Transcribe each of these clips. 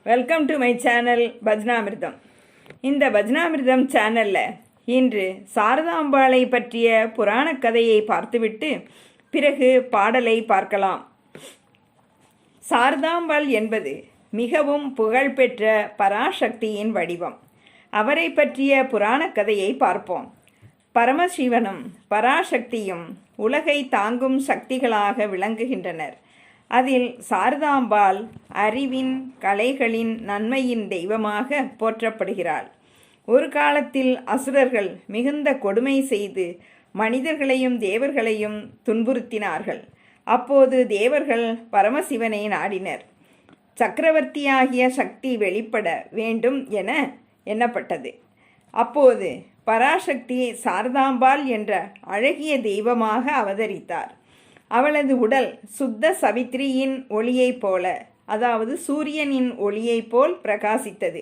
Welcome to my channel Bhajanamritam. இந்த பஜ்னாமிர்தம் சேனலில் இன்று சாரதாம்பாளை பற்றிய புராண கதையை பார்த்துவிட்டு பிறகு பாடலை பார்க்கலாம். சாரதாம்பாள் என்பது மிகவும் புகழ்பெற்ற பராசக்தியின் வடிவம். அவரை பற்றிய புராண கதையை பார்ப்போம். பரமசிவனும் பராசக்தியும் உலகை தாங்கும் சக்திகளாக விளங்குகின்றனர். அதில் சாரதாம்பாள் அறிவின் கலைகளின் நன்மையின் தெய்வமாக போற்றப்படுகிறாள். ஒரு காலத்தில் அசுரர்கள் மிகுந்த கொடுமை செய்து மனிதர்களையும் தேவர்களையும் துன்புறுத்தினார்கள். அப்போது தேவர்கள் பரமசிவனை நாடினர். சக்கரவர்த்தியாகிய சக்தி வெளிப்பட வேண்டும் என எண்ணப்பட்டது. அப்போது பராசக்தி சாரதாம்பாள் என்ற அழகிய தெய்வமாக அவதரித்தார். அவளது உடல் சுத்த சவித்ரியின் ஒளியைப் போல, அதாவது சூரியனின் ஒளியைப் போல் பிரகாசித்தது.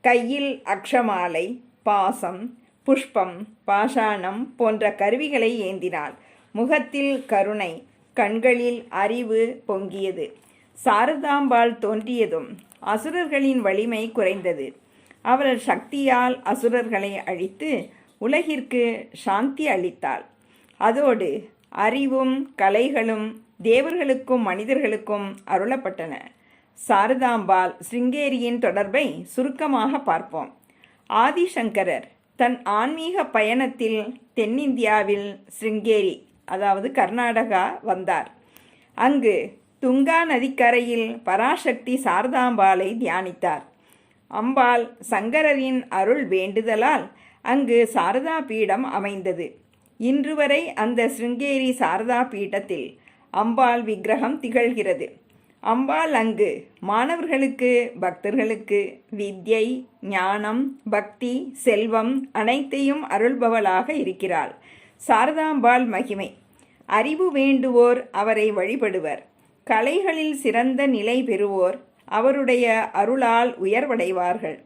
கையில் அக்ஷமாலை, பாசம், புஷ்பம், பாஷாணம் போன்ற கருவிகளை ஏந்தினாள். முகத்தில் கருணை, கண்களில் அறிவு பொங்கியது. சாரதாம்பாள் தோன்றியதும் அசுரர்களின் வலிமை குறைந்தது. அவள் சக்தியால் அசுரர்களை அழித்து உலகிற்கு சாந்தி அளித்தாள். அதோடு அறிவும் கலைகளும் தேவர்களுக்கும் மனிதர்களுக்கும் அருளப்பட்டன. சாரதாம்பாள் சிருங்கேரியின் தொடர்பை சுருக்கமாக பார்ப்போம். ஆதிசங்கரர் தன் ஆன்மீக பயணத்தில் தென்னிந்தியாவில் சிருங்கேரி, அதாவது கர்நாடகா வந்தார். அங்கு துங்கா நதிக்கரையில் பராசக்தி சாரதாம்பாளை தியானித்தார். அம்பாள் சங்கரரின் அருள் வேண்டுதலால் அங்கு சாரதா பீடம் அமைந்தது. இன்று வரை அந்த சிருங்கேரி சாரதா பீடத்தில் அம்பாள் விக்கிரகம் திகழ்கிறது. அம்பாள் அங்கு மாணவர்களுக்கு, பக்தர்களுக்கு வித்யை, ஞானம், பக்தி, செல்வம் அனைத்தையும் அருள்பவளாக இருக்கிறாள். சாரதாம்பாள் மகிமை: அறிவு வேண்டுவோர் அவரை வழிபடுவர். கலைகளில் சிறந்த நிலை பெறுவோர் அவருடைய அருளால் உயர்வடைவார்கள்.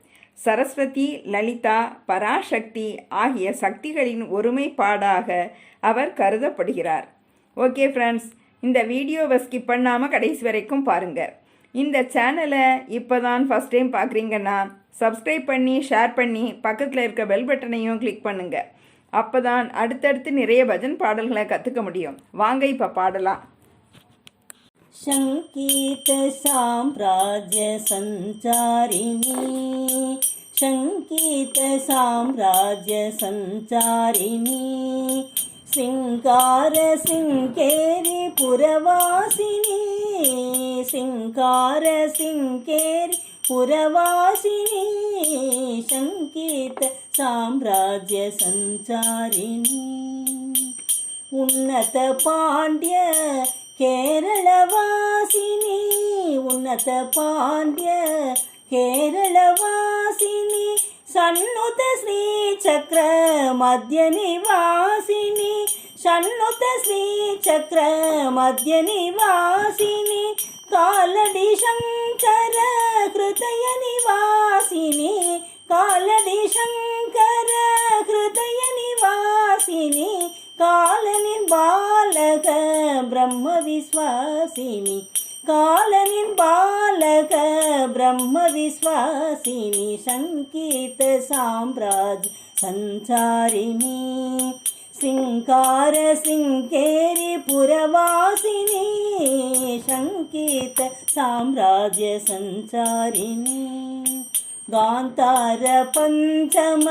சரஸ்வதி, லலிதா, பராசக்தி ஆகிய சக்திகளின் ஒருமைப்பாடாக அவர் கருதப்படுகிறார். ஓகே ஃப்ரெண்ட்ஸ், இந்த வீடியோவை ஸ்கிப் பண்ணாமல் கடைசி வரைக்கும் பாருங்கள். இந்த சேனலை இப்போ தான் ஃபஸ்ட் டைம் பார்க்குறீங்கன்னா சப்ஸ்கிரைப் பண்ணி, ஷேர் பண்ணி, பக்கத்தில் இருக்க பெல் பட்டனையும் கிளிக் பண்ணுங்கள். அப்போ தான் அடுத்தடுத்து நிறைய பஜன் பாடல்களை கற்றுக்க முடியும். வாங்க இப்போ பாடலாம். शङ्कीत साम्राज्य सञ्चारिणी, शङ्कीत साम्राज्य सञ्चारिणी, सिङ्गार सिङ्केरि पुरवासिनी, सिङ्गार सिङ्केरि पुरवासिनी, शङ्कीत साम्राज्य सञ्चारिणी, उन्नत पाण्ड्य केरळवासिनी, उन्नत पाण्ड्य केरळवासिनी, सन्नुत श्रीचक्र मध्यनिवासिनी, सन्नुत श्रीचक्र मध्यनिवासिनी, कालडि शङ्कर हृदय निवासिनी, कालडि शङ्कर हृदय निवासिनी, कालनिर्बालक ब्रह्म विश्वासिनी, कालनिर्बालक ब्रह्म विश्वासिनी, शङ्कीत साम्राज्य सञ्चारिणी, सिङ्गार सिङ्केरि पुरवासिनी, शङ्कीत साम्राज्य सञ्चारिणी, गान्धार पञ्चम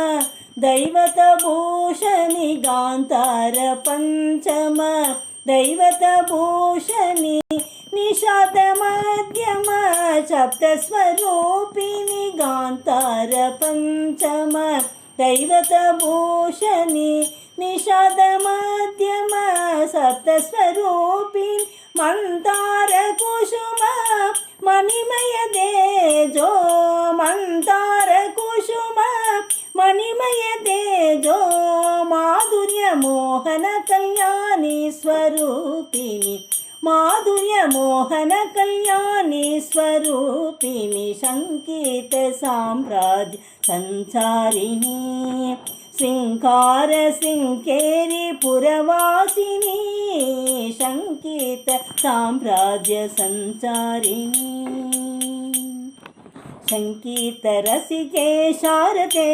दैवतभूषणि, गान्धार पञ्चम दैवतभूषणि, निषाद मध्यम सप्तस्वरूपिणि, गान्धार पञ्चम दैवतभूषणि, निषाद मध्यम सप्तस्वरूपिणि, मन्दार कुसुम मणिमय तेजो, मन्दार कुसुम मणिमय तेजो, माधुर्य मोहन कल्याणी स्वरूपिणी, माधुर्य मोहन कल्याणी स्वरूपिणी, शङ्कीत साम्राज्य सञ्चारिणी, सिङ्गार सिङ्केरि पुरवासिनी, शङ्कीत साम्राज्य सञ्चारिणी, शङ्कीतरसिके शारदे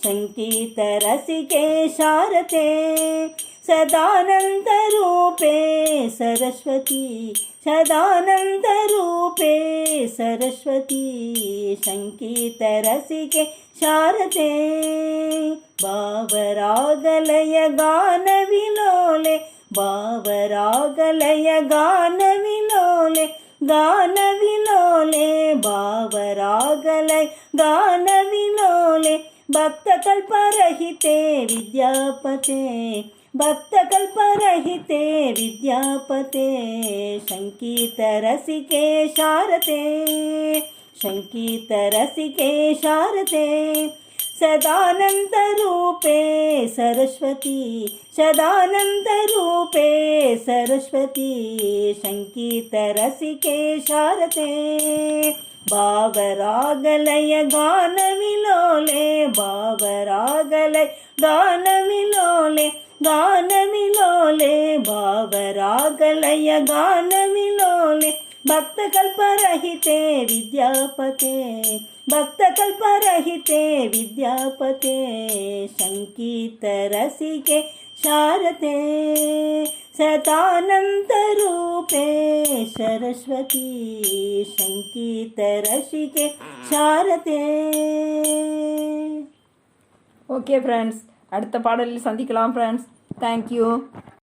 शङ्कीतरसिके शारदे सदानन्दरूपे सरस्वती सदानन्दरूपे सरस्वती शङ्कीतरसिके शारदे भावरागलय गानविलोले भावरागलय गानविलोले गानविलोले भावरागलय गानविलोले भक्तकल्परहिते विद्यापते भक्तकल्परहिते विद्यापते शङ्कीतरसिके शारदे शङ्कीतरसिके शारदे सदानन्दरूपे सरस्वती सदानन्दरूपे सरस्वती शङ्कीतरसिके शारदे भावरागलय गानविलोले भावरागलय गानविलोले गानविलोले भावरागलय गानविलोले भक्तकल्परहिते विद्यापते भक्तकल्परहिते विद्यापते शङ्कीतरसिके शारदे सदानन्दरूपे सरस्वती शङ्कीतरसिके शारदे. ஓகே ஃப்ரெண்ட்ஸ், அடுத்த பாடலில் சந்திக்கலாம் ஃப்ரெண்ட்ஸ். தேங்க்யூ.